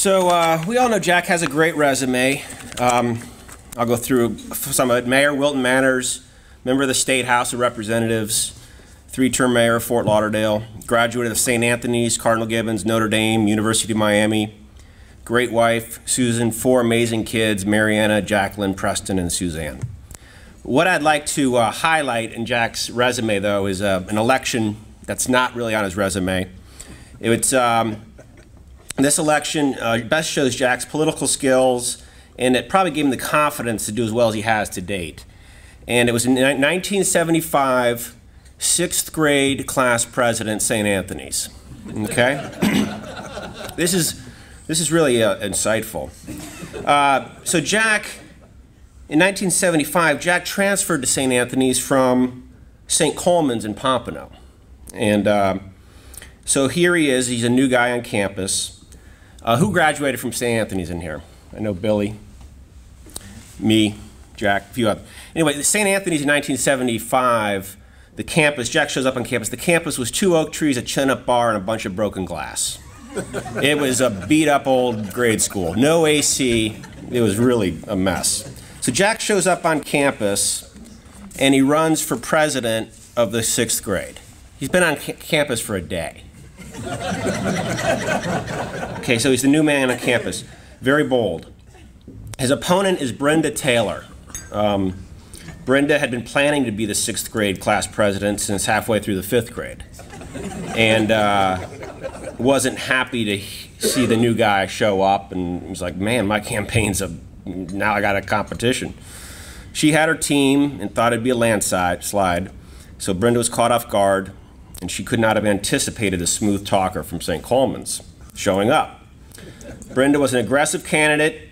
So we all know Jack has a great resume. I'll go through some of it. Mayor, Wilton Manors, member of the State House of Representatives, 3-term mayor of Fort Lauderdale, graduate of St. Anthony's, Cardinal Gibbons, Notre Dame, University of Miami, great wife, Susan, 4 amazing kids, Mariana, Jacqueline, Preston, and Suzanne. What I'd like to highlight in Jack's resume, though, is an election that's not really on his resume. It's this election best shows Jack's political skills, and it probably gave him the confidence to do as well as he has to date. And it was in 1975, 6th grade class president, St. Anthony's. Okay, this is really insightful. So Jack, in 1975, Jack transferred to St. Anthony's from St. Coleman's in Pompano. And so here he is, he's a new guy on campus. Who graduated from St. Anthony's in here? I know Billy, me, Jack, a few others. Anyway, St. Anthony's in 1975, the campus, Jack shows up on campus. The campus was 2 oak trees, a chin-up bar, and a bunch of broken glass. It was a beat-up old grade school. No AC. It was really a mess. So Jack shows up on campus, and he runs for president of the 6th grade. He's been on campus for a day. Okay, so he's the new man on campus. Very bold. His opponent is Brenda Taylor. Brenda had been planning to be the 6th grade class president since halfway through the 5th grade. And wasn't happy to see the new guy show up, and was like, man, my campaign's now I got a competition. She had her team and thought it'd be a landslide, so Brenda was caught off guard, and she could not have anticipated a smooth talker from St. Coleman's showing up. Brenda was an aggressive candidate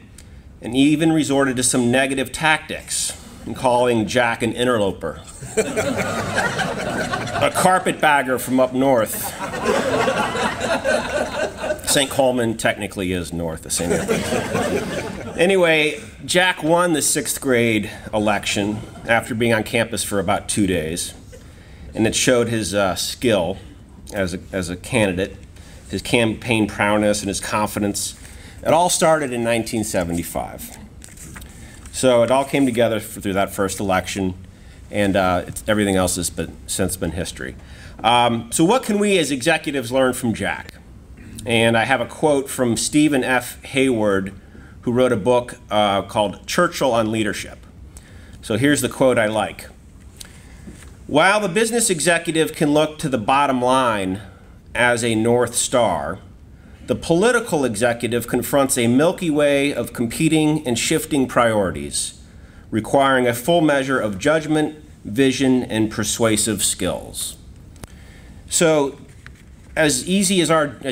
and even resorted to some negative tactics, in calling Jack an interloper, a carpetbagger from up north. St. Coleman technically is north of St. Anthony. Anyway, Jack won the 6th grade election after being on campus for about 2 days, and it showed his skill as a candidate, his campaign prowess and his confidence. It all started in 1975. So it all came together through that first election, and everything else has since been history. So what can we as executives learn from Jack? And I have a quote from Stephen F. Hayward, who wrote a book called Churchill on Leadership. So here's the quote I like. While the business executive can look to the bottom line as a North Star, the political executive confronts a Milky Way of competing and shifting priorities, requiring a full measure of judgment, vision, and persuasive skills. So, as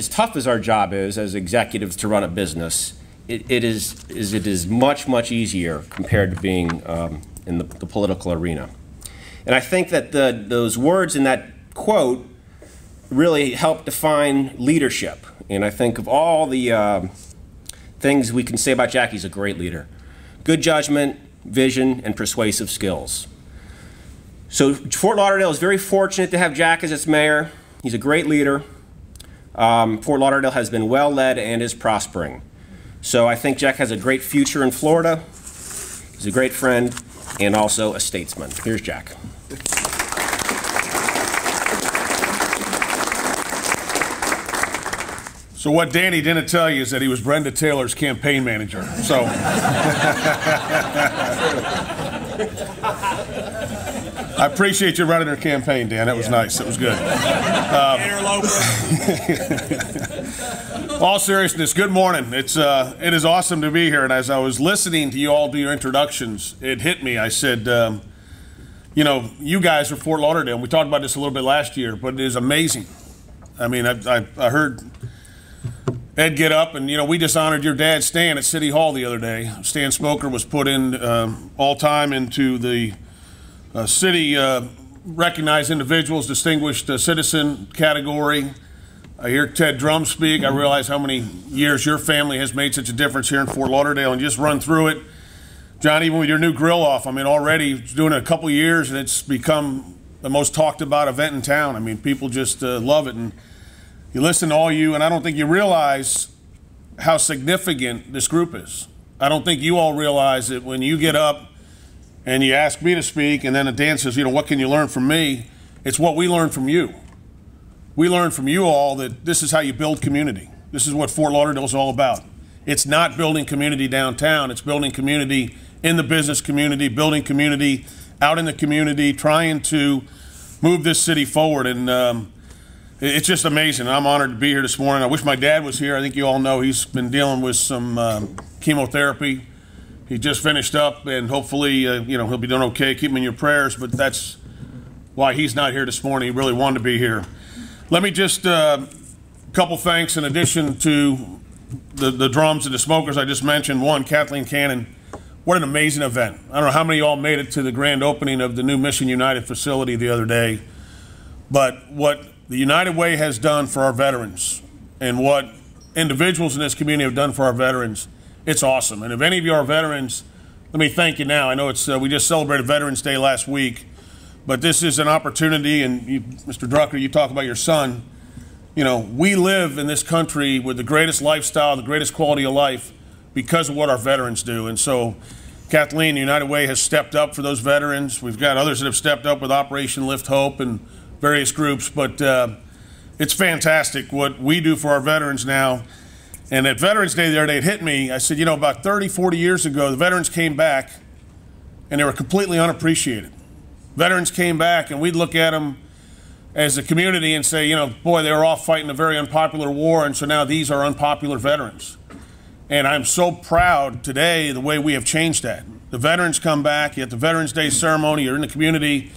tough as our job is as executives to run a business, it is much, much easier compared to being in the political arena. And I think that those words in that quote really help define leadership. And I think of all the things we can say about Jack, he's a great leader. Good judgment, vision, and persuasive skills. So Fort Lauderdale is very fortunate to have Jack as its mayor. He's a great leader. Fort Lauderdale has been well led and is prospering. So I think Jack has a great future in Florida. He's a great friend and also a statesman. Here's Jack. So what Danny didn't tell you is that he was Brenda Taylor's campaign manager. So I appreciate you running her campaign, Dan. That was nice. That was good. All seriousness, good morning. It is awesome to be here. And as I was listening to you all do your introductions, it hit me. I said, you know, you guys are Fort Lauderdale. And we talked about this a little bit last year, but it is amazing. I mean, I heard Ed get up, and, you know, we just honored your dad, Stan, at City Hall the other day. Stan Smoker was put in all-time into the city recognized individuals, distinguished citizen category. I hear Ted Drum speak. I realize how many years your family has made such a difference here in Fort Lauderdale, and just run through it. John, even with your new grill off, I mean, already it's doing it a couple years, and it's become the most talked about event in town. I mean, people just love it. And you listen to all you, and I don't think you realize how significant this group is. I don't think you all realize it when you get up and you ask me to speak, and then Dan says, what can you learn from me? It's what we learn from you. We learn from you all that this is how you build community. This is what Fort Lauderdale is all about. It's not building community downtown. It's building community in the business community, building community out in the community, trying to move this city forward. And it's just amazing. I'm honored to be here this morning. I wish my dad was here. I think you all know he's been dealing with some chemotherapy. He just finished up, and hopefully, he'll be doing okay. Keep him in your prayers, but that's why he's not here this morning. He really wanted to be here. Let me just, couple thanks in addition to the drums and the smokers I just mentioned. One, Kathleen Cannon. What an amazing event. I don't know how many of y'all made it to the grand opening of the new Mission United facility the other day, but what the United Way has done for our veterans and what individuals in this community have done for our veterans, it's awesome. And if any of you are veterans, let me thank you now. I know it's we just celebrated Veterans Day last week, but this is an opportunity, and you, Mr. Drucker, you talk about your son. We live in this country with the greatest lifestyle, the greatest quality of life because of what our veterans do. And so Kathleen, the United Way, has stepped up for those veterans. We've got others that have stepped up with Operation Lift Hope and various groups, but it's fantastic what we do for our veterans now. And at Veterans Day the other day, it hit me. I said, about 30, 40 years ago, the veterans came back and they were completely unappreciated. Veterans came back and we'd look at them as a community and say, boy, they were off fighting a very unpopular war, and so now these are unpopular veterans. And I'm so proud today the way we have changed that. The veterans come back, you have the Veterans Day ceremony, you're in the community,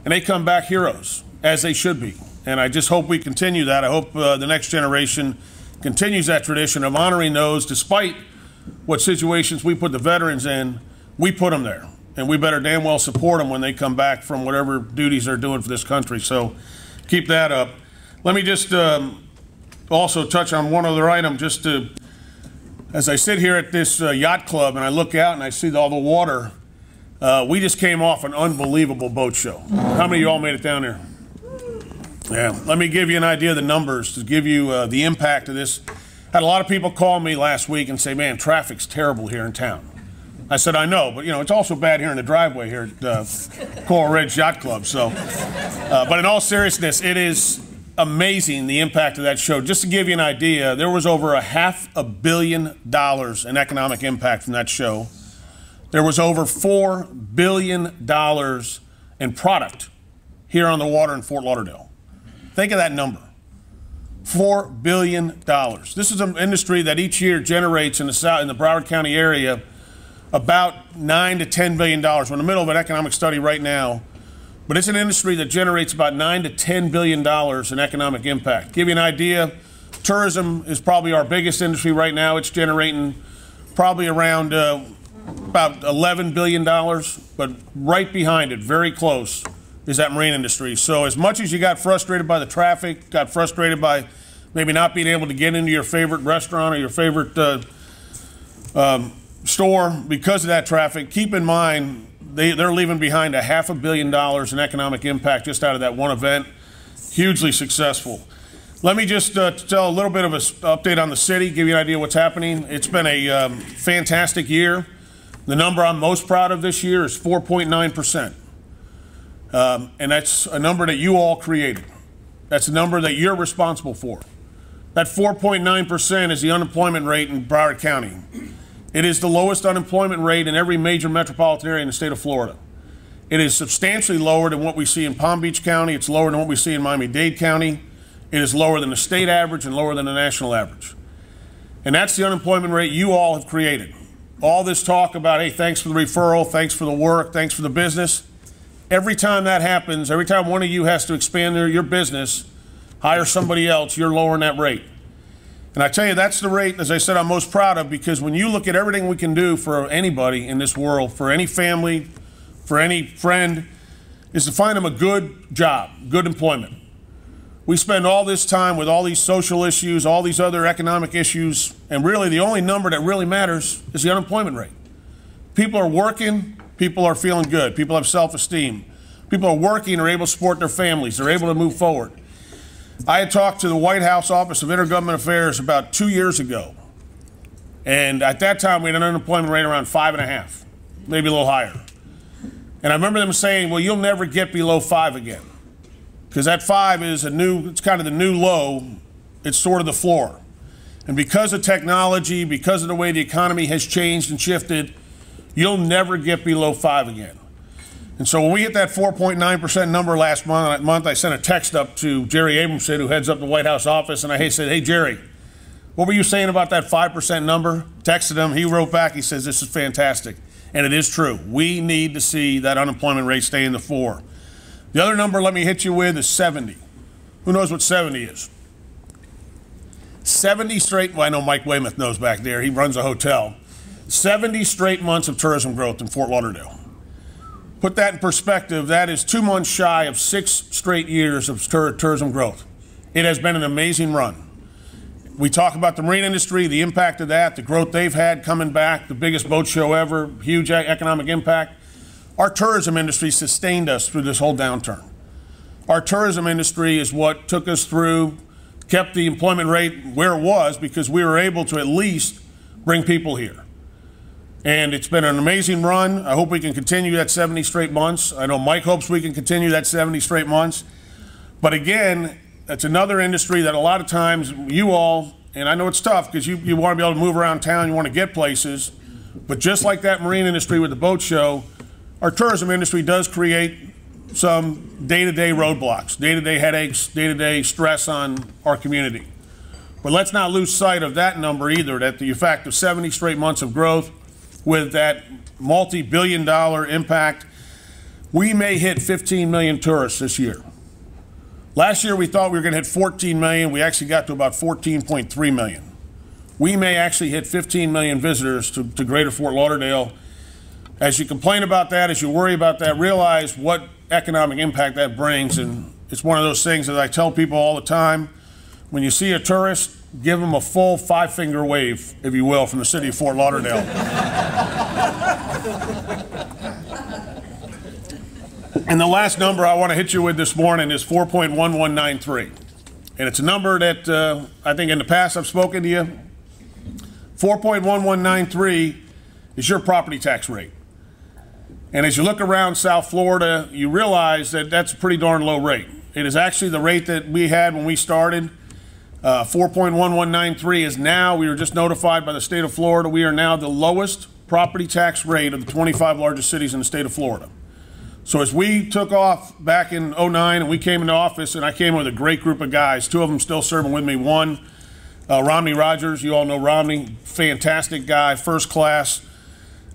and they come back heroes, as they should be. And I just hope we continue that. I hope the next generation continues that tradition of honoring those. Despite what situations we put the veterans in, we put them there. And we better damn well support them when they come back from whatever duties they're doing for this country. So keep that up. Let me just also touch on one other item, just to, as I sit here at this yacht club and I look out and I see all the water, we just came off an unbelievable boat show. How many of you all made it down there? Yeah, let me give you an idea of the numbers to give you the impact of this. I had a lot of people call me last week and say, man, traffic's terrible here in town. I said, I know, but it's also bad here in the driveway here at Coral Ridge Yacht Club. So, but in all seriousness, it is amazing the impact of that show. Just to give you an idea, there was over $500 million in economic impact from that show. There was over $4 billion in product here on the water in Fort Lauderdale. Think of that number. $4 billion. This is an industry that each year generates in the Broward County area about $9 to $10 billion. We're in the middle of an economic study right now, but it's an industry that generates about $9 to $10 billion in economic impact. Give you an idea, tourism is probably our biggest industry right now. It's generating probably around about $11 billion, but right behind it, very close, is that marine industry. So as much as you got frustrated by the traffic, got frustrated by maybe not being able to get into your favorite restaurant or your favorite store because of that traffic, keep in mind they're leaving behind $500 million in economic impact just out of that one event. Hugely successful. Let me just tell a little bit of an update on the city, give you an idea of what's happening. It's been a fantastic year. The number I'm most proud of this year is 4.9%. And that's a number that you all created. That's a number that you're responsible for. That 4.9% is the unemployment rate in Broward County. It is the lowest unemployment rate in every major metropolitan area in the state of Florida. It is substantially lower than what we see in Palm Beach County. It's lower than what we see in Miami-Dade County. It is lower than the state average and lower than the national average. And that's the unemployment rate you all have created. All this talk about, hey, thanks for the referral, thanks for the work, thanks for the business. Every time that happens, every time one of you has to expand your business, hire somebody else, you're lowering that rate. And I tell you, that's the rate, as I said, I'm most proud of, because when you look at everything we can do for anybody in this world, for any family, for any friend, is to find them a good job, good employment. We spend all this time with all these social issues, all these other economic issues, and really the only number that really matters is the unemployment rate. People are working, people are feeling good, people have self-esteem. People are working, are able to support their families, they're able to move forward. I had talked to the White House Office of Intergovernmental Affairs about 2 years ago, And at that time, we had an unemployment rate around 5.5, maybe a little higher. And I remember them saying, well, you'll never get below 5 again. Because that 5 is it's kind of the new low. It's sort of the floor. And because of technology, because of the way the economy has changed and shifted, you'll never get below 5 again. And so when we hit that 4.9% number last month, I sent a text up to Jerry Abramson, who heads up the White House office, and I said, hey, Jerry, what were you saying about that 5% number? Texted him. He wrote back. He says, this is fantastic. And it is true. We need to see that unemployment rate stay in the 4. The other number, let me hit you with, is 70. Who knows what 70 is? 70 straight, well, I know Mike Weymouth knows back there. He runs a hotel. 70 straight months of tourism growth in Fort Lauderdale. Put that in perspective, that is 2 months shy of 6 straight years of tourism growth. It has been an amazing run. We talk about the marine industry, the impact of that, the growth they've had coming back, the biggest boat show ever, huge economic impact. Our tourism industry sustained us through this whole downturn. Our tourism industry is what took us through, kept the employment rate where it was because we were able to at least bring people here. And it's been an amazing run. I hope we can continue that 70 straight months. I know Mike hopes we can continue that 70 straight months. But again, that's another industry that a lot of times you all, and I know it's tough because you want to be able to move around town, you want to get places, but just like that marine industry with the boat show, our tourism industry does create some day-to-day roadblocks, day-to-day headaches, day-to-day stress on our community. But let's not lose sight of that number either, that the fact of 70 straight months of growth with that multi-billion-dollar impact, we may hit 15 million tourists this year. Last year, we thought we were going to hit 14 million. We actually got to about 14.3 million. We may actually hit 15 million visitors to Greater Fort Lauderdale. As you complain about that, as you worry about that, realize what economic impact that brings. And it's one of those things that I tell people all the time. When you see a tourist, give them a full 5-finger wave, if you will, from the city of Fort Lauderdale. And the last number I want to hit you with this morning is 4.1193. And it's a number that I think in the past I've spoken to you. 4.1193 is your property tax rate. And as you look around South Florida, you realize that that's a pretty darn low rate. It is actually the rate that we had when we started. 4.1193 is now, we were just notified by the state of Florida, we are now the lowest property tax rate of the 25 largest cities in the state of Florida. So as we took off back in '09 and we came into office, and I came with a great group of guys, 2 of them still serving with me. One, Romney Rogers, you all know Romney, fantastic guy, first class.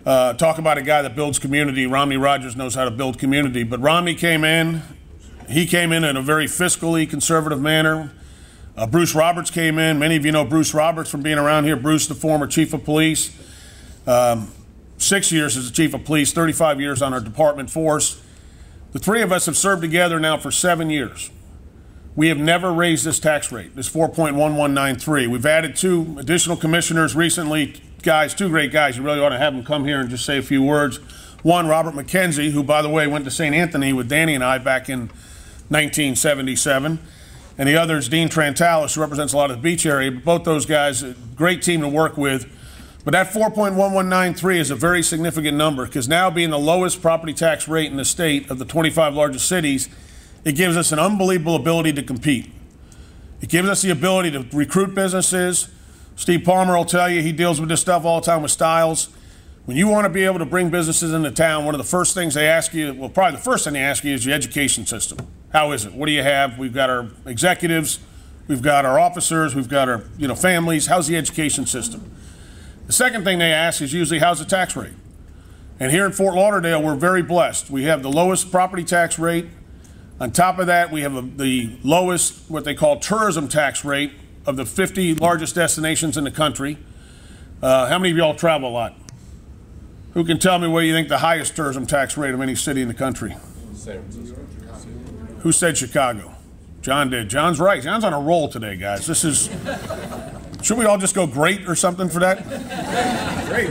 Talk about a guy that builds community. Romney Rogers knows how to build community. But Romney came in, he came in a very fiscally conservative manner. Bruce Roberts came in. Many of you know Bruce Roberts from being around here. Bruce, the former chief of police. 6 years as the chief of police, 35 years on our department force. The 3 of us have served together now for 7 years. We have never raised this tax rate, this 4.1193. We've added 2 additional commissioners recently. Guys, 2 great guys. You really ought to have them come here and just say a few words. One, Robert McKenzie, who, by the way, went to St. Anthony with Danny and I back in 1977. And the other is Dean Trantalis, who represents a lot of the beach area. But both those guys, a great team to work with. But that 4.1193 is a very significant number because now being the lowest property tax rate in the state of the 25 largest cities, it gives us an unbelievable ability to compete. It gives us the ability to recruit businesses. Steve Palmer will tell you he deals with this stuff all the time with Styles. When you want to be able to bring businesses into town, one of the first things they ask you, well, probably the first thing they ask you is your education system. How is it? What do you have? We've got our executives, we've got our officers, we've got our families. How's the education system? The second thing they ask is usually how's the tax rate? And here in Fort Lauderdale, we're very blessed. We have the lowest property tax rate. On top of that, we have the lowest, what they call tourism tax rate of the 50 largest destinations in the country. How many of y'all travel a lot? Who can tell me where you think the highest tourism tax rate of any city in the country? Who said Chicago? John did. John's right. John's on a roll today, guys. This is, should we all just go great or something for that? Great.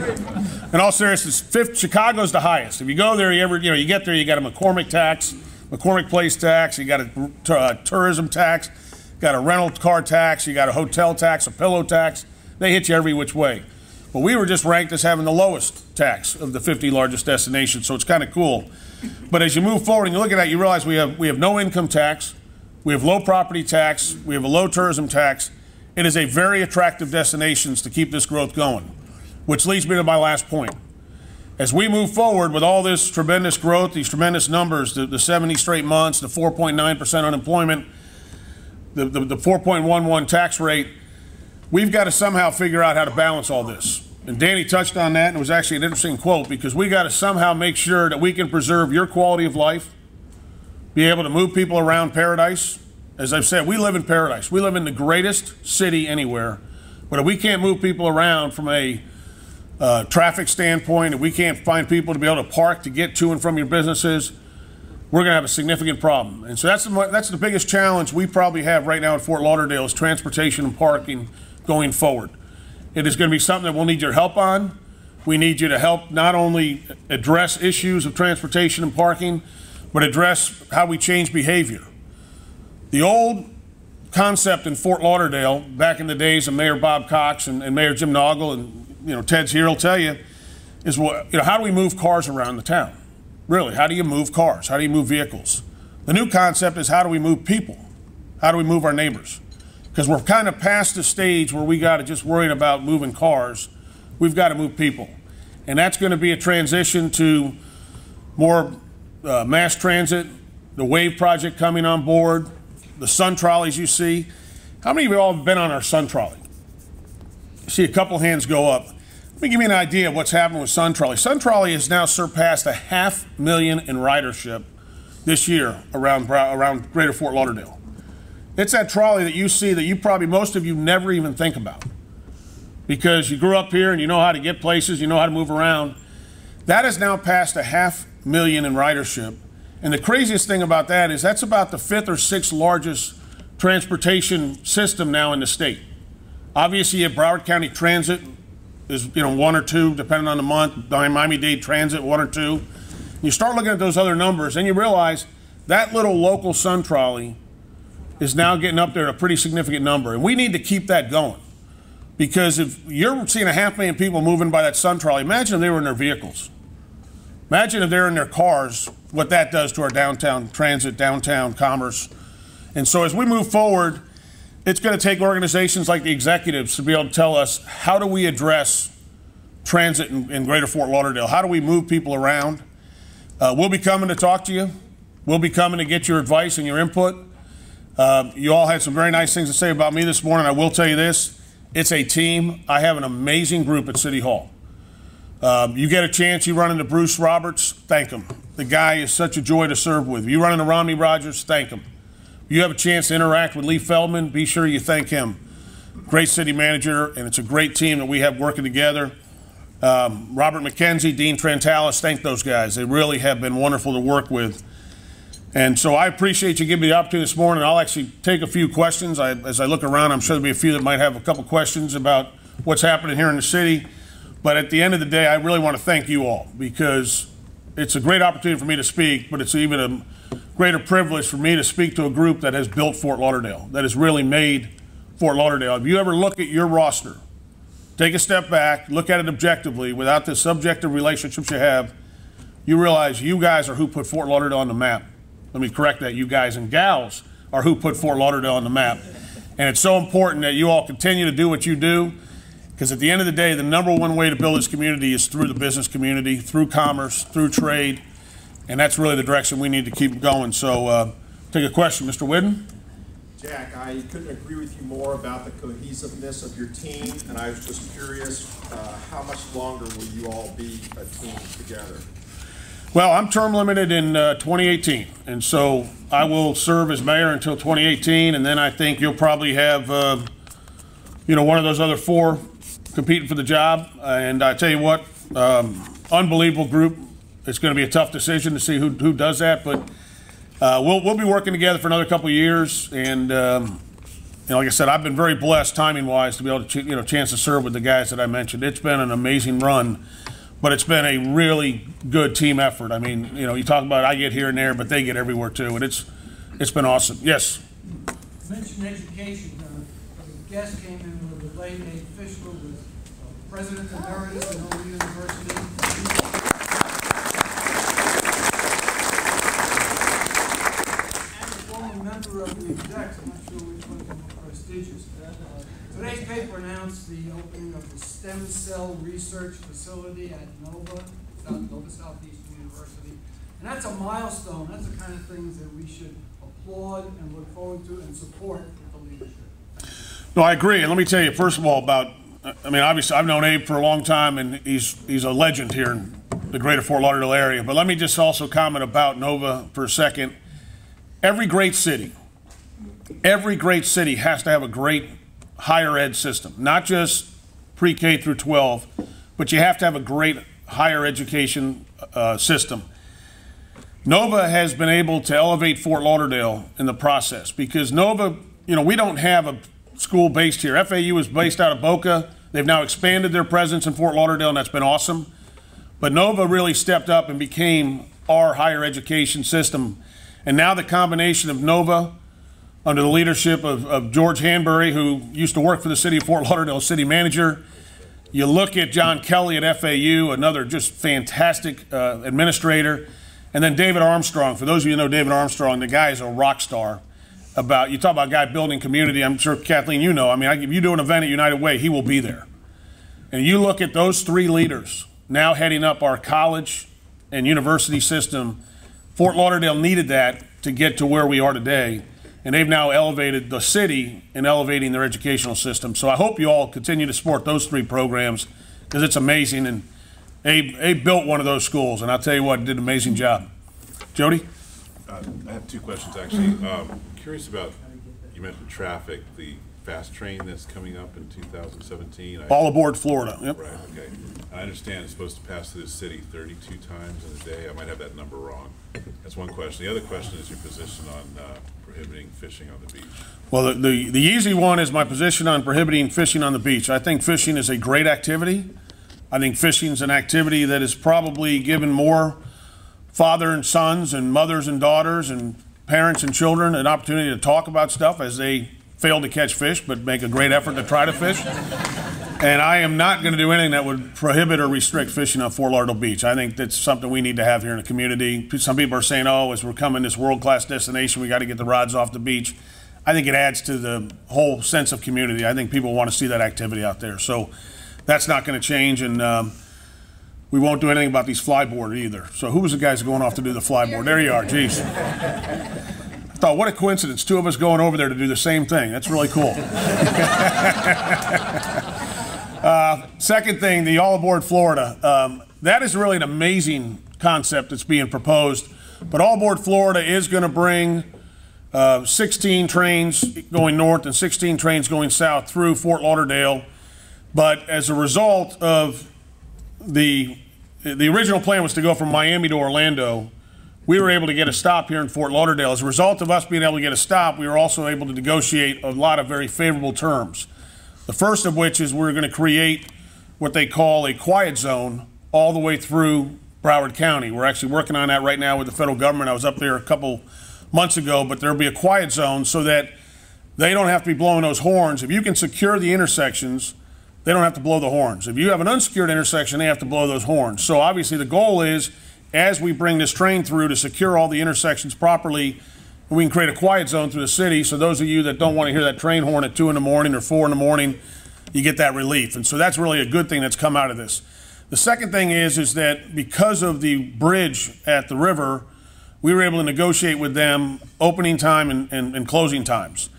In all seriousness, Chicago's the highest. If you go there, you get there, you got a McCormick tax, McCormick Place tax, you got a tourism tax, got a rental car tax, you got a hotel tax, a pillow tax. They hit you every which way. But we were just ranked as having the lowest tax of the 50 largest destinations, so it's kind of cool. But as you move forward and you look at that, you realize we have no income tax, we have low property tax, we have a low tourism tax. It is a very attractive destination to keep this growth going, which leads me to my last point. As we move forward with all this tremendous growth, these tremendous numbers, the 70 straight months, the 4.9% unemployment, the 4.11 tax rate, we've got to somehow figure out how to balance all this. And Danny touched on that, and it was actually an interesting quote, because we got to somehow make sure that we can preserve your quality of life, be able to move people around paradise. As I've said, we live in paradise. We live in the greatest city anywhere. But if we can't move people around from a traffic standpoint, if we can't find people to be able to park to get to and from your businesses, we're going to have a significant problem. And so that's the biggest challenge we probably have right now in Fort Lauderdale is transportation and parking going forward. It is going to be something that we'll need your help on. We need you to help not only address issues of transportation and parking, but address how we change behavior. The old concept in Fort Lauderdale, back in the days of Mayor Bob Cox and Mayor Jim Noggle, and Ted's here will tell you, is how do we move cars around the town? Really, how do you move cars? How do you move vehicles? The new concept is how do we move people? How do we move our neighbors? Because we're kind of past the stage where we got to just worry about moving cars. We've got to move people. And that's going to be a transition to more mass transit, the WAVE project coming on board, the Sun Trolleys you see. How many of you all have been on our Sun Trolley? See a couple hands go up. Let me give you an idea of what's happening with Sun Trolley. Sun Trolley has now surpassed 500,000 in ridership this year around Greater Fort Lauderdale. It's that trolley that you see that you probably, most of you never even think about because you grew up here and you know how to get places, you know how to move around. That has now passed 500,000 in ridership. And the craziest thing about that is that's about the 5th or 6th largest transportation system now in the state. Obviously, at Broward County Transit is 1 or 2, depending on the month. Miami-Dade Transit, 1 or 2. You start looking at those other numbers, and you realize that little local Sun Trolley is now getting up there at a pretty significant number. And we need to keep that going. Because if you're seeing 500,000 people moving by that Sun Trolley, imagine if they were in their vehicles. Imagine if they're in their cars, what that does to our downtown transit, downtown commerce. And so as we move forward, it's going to take organizations like the Executives to be able to tell us how do we address transit in Greater Fort Lauderdale? How do we move people around? We'll be coming to talk to you. We'll be coming to get your advice and your input. You all had some very nice things to say about me this morning. I will tell you this. It's a team. I have an amazing group at City Hall. You get a chance, you run into Bruce Roberts, thank him. The guy is such a joy to serve with. You run into Romney Rogers, thank him. You have a chance to interact with Lee Feldman, be sure you thank him. Great city manager, and it's a great team that we have working together. Robert McKenzie, Dean Trentalis, thank those guys. They really have been wonderful to work with. And so I appreciate you giving me the opportunity this morning. I'll actually take a few questions. As I look around, I'm sure there'll be a few that might have a couple questions about what's happening here in the city. But at the end of the day, I really want to thank you all because it's a great opportunity for me to speak, but it's even a greater privilege for me to speak to a group that has built Fort Lauderdale, that has really made Fort Lauderdale. If you ever look at your roster, take a step back, look at it objectively, without the subjective relationships you have, you realize you guys are who put Fort Lauderdale on the map. Let me correct that. You guys and gals are who put Fort Lauderdale on the map. And it's so important that you all continue to do what you do, because at the end of the day, the #1 way to build this community is through the business community, through commerce, through trade, and that's really the direction we need to keep going. So take a question, Mr. Whidden. Jack, I couldn't agree with you more about the cohesiveness of your team, and I was just curious, how much longer will you all be a team together? Well, I'm term limited in 2018, and so I will serve as mayor until 2018, and then I think you'll probably have, one of those other 4 competing for the job. And I tell you what, unbelievable group. It's going to be a tough decision to see who does that, but we'll be working together for another couple of years. And like I said, I've been very blessed timing-wise to be able to chance to serve with the guys that I mentioned. It's been an amazing run. But it's been a really good team effort. I mean, you talk about I get here and there, but they get everywhere too, and it's been awesome. Yes? You mentioned education. A guest came in with a late official with President Emeritus of Nova University. And a former member of the Execs. I'm not sure which one's more prestigious. Today's paper announced the opening of the stem cell research facility at Nova Southeastern University. And that's a milestone. That's the kind of things that we should applaud and look forward to and support with the leadership. No, I agree. And let me tell you, first of all, obviously I've known Abe for a long time, and he's a legend here in the greater Fort Lauderdale area. But let me just also comment about Nova for a second. Every great city has to have a great higher ed system, not just pre-K through 12, but you have to have a great higher education system. Nova has been able to elevate Fort Lauderdale in the process because Nova, we don't have a school based here. FAU is based out of Boca. They've now expanded their presence in Fort Lauderdale, and that's been awesome. But Nova really stepped up and became our higher education system. And now the combination of Nova, under the leadership of George Hanbury, who used to work for the city of Fort Lauderdale, city manager. You look at John Kelly at FAU, another just fantastic administrator. And then David Armstrong. For those of you who know David Armstrong, the guy is a rock star. You talk about a guy building community. I'm sure, Kathleen, you know. If you do an event at United Way, he will be there. And you look at those three leaders now heading up our college and university system. Fort Lauderdale needed that to get to where we are today. And they've now elevated the city in elevating their educational system. So I hope you all continue to support those three programs because it's amazing. And Abe built one of those schools, and I'll tell you what, did an amazing job. Jody? I have two questions, actually. Curious about, you mentioned traffic, the fast train that's coming up in 2017. All aboard Florida. Yep. Right, okay. I understand it's supposed to pass through the city 32 times in a day. I might have that number wrong. That's one question. The other question is your position on prohibiting fishing on the beach. Well, the easy one is my position on prohibiting fishing on the beach. I think fishing is a great activity. I think fishing is an activity that is probably given more father and sons and mothers and daughters and parents and children an opportunity to talk about stuff as they fail to catch fish but make a great effort to try to fish. And I am not going to do anything that would prohibit or restrict fishing on Fort Lauderdale Beach. I think that's something we need to have here in the community. Some people are saying, oh, as we're coming this world-class destination, we got to get the rods off the beach. I think it adds to the whole sense of community. I think people want to see that activity out there. So that's not going to change, and we won't do anything about these flyboard either. So who was the guys going off to do the flyboard? There you are, geez. I thought, what a coincidence, two of us going over there to do the same thing. That's really cool. Second thing, the All Aboard Florida. That is really an amazing concept that's being proposed. But All Aboard Florida is going to bring 16 trains going north and 16 trains going south through Fort Lauderdale. But as a result of the original plan was to go from Miami to Orlando, we were able to get a stop here in Fort Lauderdale. As a result of us being able to get a stop, we were also able to negotiate a lot of very favorable terms. The first of which is we're going to create what they call a quiet zone all the way through Broward County. We're actually working on that right now with the federal government. I was up there a couple months ago, but there'll be a quiet zone so that they don't have to be blowing those horns. If you can secure the intersections, they don't have to blow the horns. If you have an unsecured intersection, they have to blow those horns. So obviously the goal is, as we bring this train through, to secure all the intersections properly, we can create a quiet zone through the city. So those of you that don't want to hear that train horn at 2 in the morning or 4 in the morning, you get that relief. And so that's really a good thing that's come out of this. The second thing is that because of the bridge at the river, we were able to negotiate with them opening time and closing times.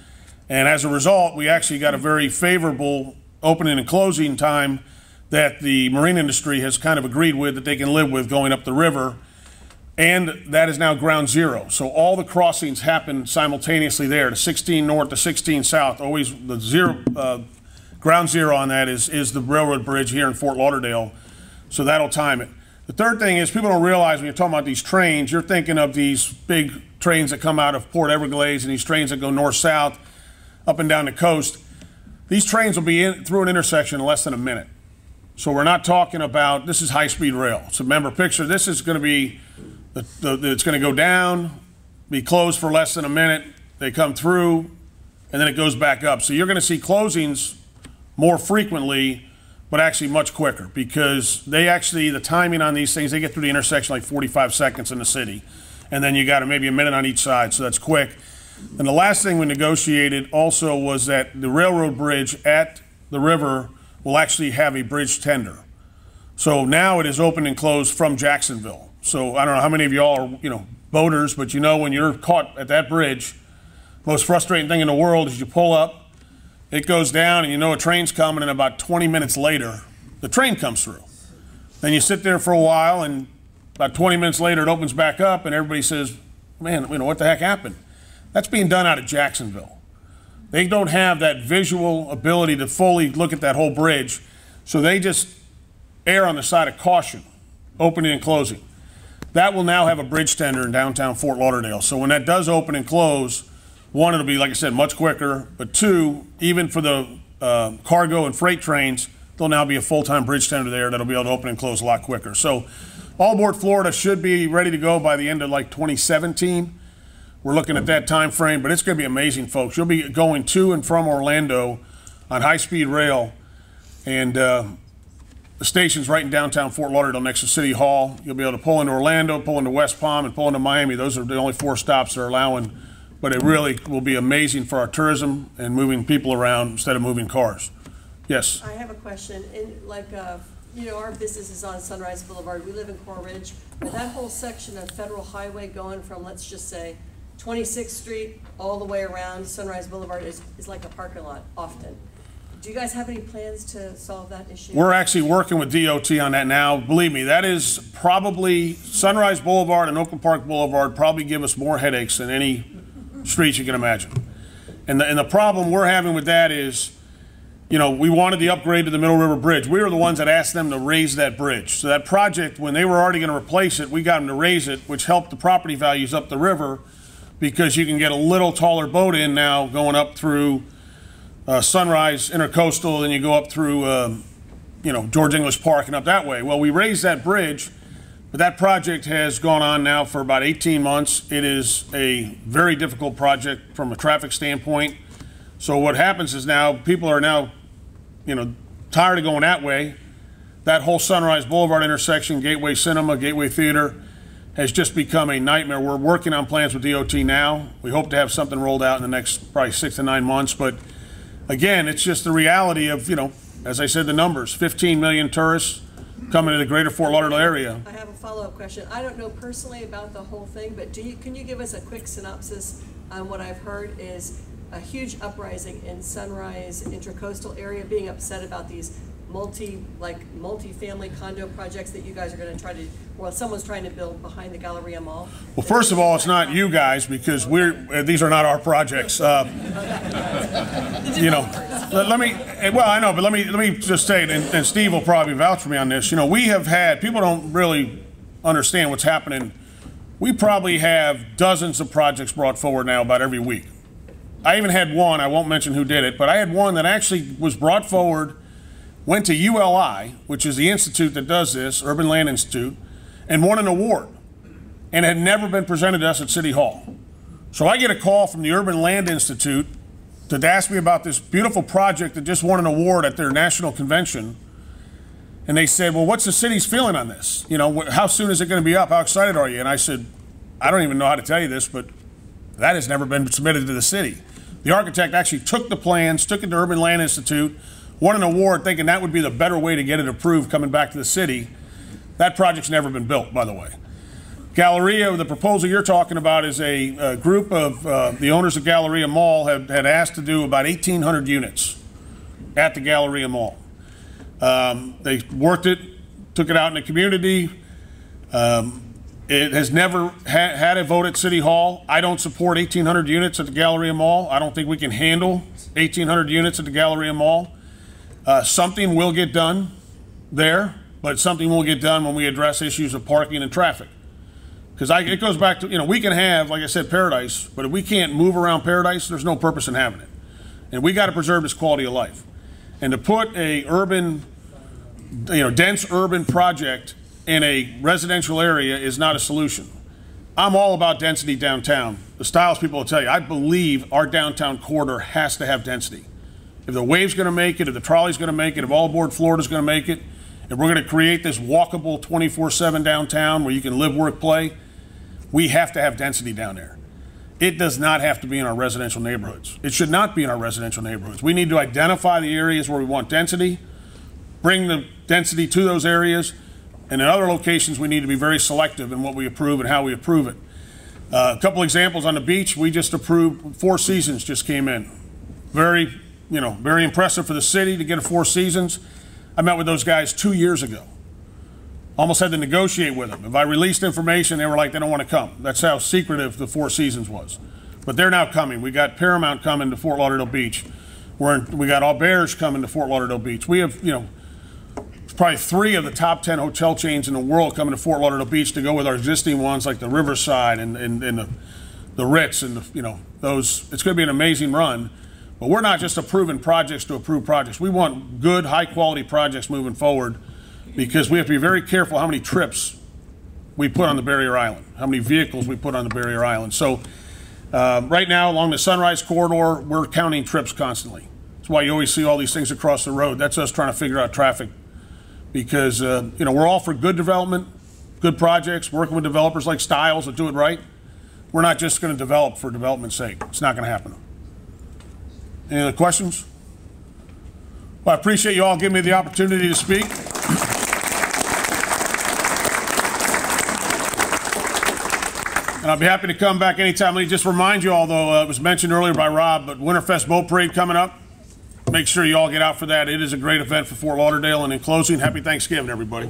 And as a result, we actually got a very favorable opening and closing time that the marine industry has kind of agreed with, that they can live with going up the river. And that is now ground zero. So all the crossings happen simultaneously there, to 16 north to 16 south. Always the ground zero on that is the railroad bridge here in Fort Lauderdale. So that'll time it. The third thing is, people don't realize when you're talking about these trains, you're thinking of these big trains that come out of Port Everglades and these trains that go north-south up and down the coast. These trains will be through an intersection in less than a minute. So we're not talking about, this is high-speed rail. So remember, picture, this is going to be, it's going to go down, be closed for less than a minute. They come through, and then it goes back up. So you're going to see closings more frequently, but actually much quicker, because they actually, the timing on these things, they get through the intersection like 45 seconds in the city, and then you got maybe a minute on each side, so that's quick. And the last thing we negotiated also was that the railroad bridge at the river will actually have a bridge tender. So now it is open and closed from Jacksonville. So I don't know how many of y'all are, boaters, but when you're caught at that bridge, most frustrating thing in the world is you pull up, it goes down, and a train's coming, and about 20 minutes later, the train comes through. Then you sit there for a while, and about 20 minutes later, it opens back up, and everybody says, man, what the heck happened? That's being done out of Jacksonville. They don't have that visual ability to fully look at that whole bridge, so they just err on the side of caution, opening and closing. That will now have a bridge tender in downtown Fort Lauderdale. So when that does open and close, one, it'll be, like I said, much quicker, but two, even for the cargo and freight trains, there'll now be a full-time bridge tender there that'll be able to open and close a lot quicker. So all aboard Florida should be ready to go by the end of 2017. We're looking at that time frame, but it's going to be amazing, folks. You'll be going to and from Orlando on high-speed rail, and the station's right in downtown Fort Lauderdale next to City Hall. You'll be able to pull into Orlando, pull into West Palm, and pull into Miami. Those are the only 4 stops they're allowing, but it really will be amazing for our tourism and moving people around instead of moving cars. Yes? I have a question. Our business is on Sunrise Boulevard. We live in Coral Ridge. But that whole section of Federal Highway going from, let's just say, 26th Street all the way around Sunrise Boulevard is like a parking lot often. Do you guys have any plans to solve that issue? We're actually working with DOT on that now. Believe me, that is probably Sunrise Boulevard and Oakland Park Boulevard probably give us more headaches than any streets you can imagine. And the problem we're having with that is, we wanted the upgrade to the Middle River Bridge. We were the ones that asked them to raise that bridge. So that project, when they were already going to replace it, we got them to raise it, which helped the property values up the river, because you can get a little taller boat in now going up through Sunrise Intercoastal, then you go up through, George English Park and up that way. Well, we raised that bridge, but that project has gone on now for about 18 months. It is a very difficult project from a traffic standpoint. So what happens is now people are now, tired of going that way. That whole Sunrise Boulevard intersection, Gateway Cinema, Gateway Theater, has just become a nightmare. We're working on plans with DOT now. We hope to have something rolled out in the next probably 6 to 9 months. But again, it's just the reality of, as I said, the numbers, 15 million tourists coming to the greater Fort Lauderdale area. I have a follow-up question. I don't know personally about the whole thing, but can you give us a quick synopsis on what I've heard is a huge uprising in Sunrise Intracoastal area, being upset about these multi-family condo projects that you guys are going to try to, someone's trying to build behind the Galleria Mall? Well, first of all, it's not you guys, because these are not our projects. Let me just say it, and Steve will probably vouch for me on this. We have had, people don't really understand what's happening. We probably have dozens of projects brought forward now about every week. I even had one, I won't mention who did it, but I had one that actually was brought forward, went to ULI, which is the institute that does this, Urban Land Institute, and won an award, and had never been presented to us at City Hall. So I get a call from the Urban Land Institute to ask me about this beautiful project that just won an award at their national convention, and they said, well, what's the city's feeling on this? How soon is it going to be up? How excited are you? And I said, I don't even know how to tell you this, but that has never been submitted to the city. The architect actually took the plans, took it to Urban Land Institute, won an award thinking that would be the better way to get it approved coming back to the city. That project's never been built, by the way. Galleria, the proposal you're talking about, is a group of the owners of Galleria Mall had asked to do about 1,800 units at the Galleria Mall. They worked it, took it out in the community. It has never had a vote at City Hall. I don't support 1,800 units at the Galleria Mall. I don't think we can handle 1,800 units at the Galleria Mall. Something will get done there, but something will get done when we address issues of parking and traffic. Because it goes back to, we can have, like I said, paradise, but if we can't move around paradise, there's no purpose in having it. And we got to preserve this quality of life. And to put a urban, dense urban project in a residential area is not a solution. I'm all about density downtown. The Styles people will tell you, I believe our downtown corridor has to have density. if the Wave's going to make it, if the Trolley's going to make it, if All Aboard Florida's going to make it, if we're going to create this walkable 24/7 downtown where you can live, work, play, we have to have density down there. It does not have to be in our residential neighborhoods. It should not be in our residential neighborhoods. We need to identify the areas where we want density, bring the density to those areas, and in other locations we need to be very selective in what we approve and how we approve it. A couple examples on the beach, we just approved, Four Seasons just came in. Very, very impressive for the city to get a Four Seasons. I met with those guys 2 years ago. Almost had to negotiate with them. If I released information, they were like, they don't want to come. That's how secretive the Four Seasons was. But they're now coming. We got Paramount coming to Fort Lauderdale Beach. We got Auberge coming to Fort Lauderdale Beach. We have, probably 3 of the top 10 hotel chains in the world coming to Fort Lauderdale Beach to go with our existing ones like the Riverside and the Ritz and those. It's going to be an amazing run. But we're not just approving projects to approve projects. We want good, high-quality projects moving forward because we have to be very careful how many trips we put on the barrier island, how many vehicles we put on the barrier island. So right now, along the Sunrise Corridor, we're counting trips constantly. That's why you always see all these things across the road. That's us trying to figure out traffic because we're all for good development, good projects, working with developers like Stiles that do it right. We're not just going to develop for development's sake. It's not going to happen. Any other questions? Well, I appreciate you all giving me the opportunity to speak. And I'll be happy to come back anytime. Let me just remind you, although it was mentioned earlier by Rob, but Winterfest Boat Parade coming up. Make sure you all get out for that. It is a great event for Fort Lauderdale. And in closing, happy Thanksgiving, everybody.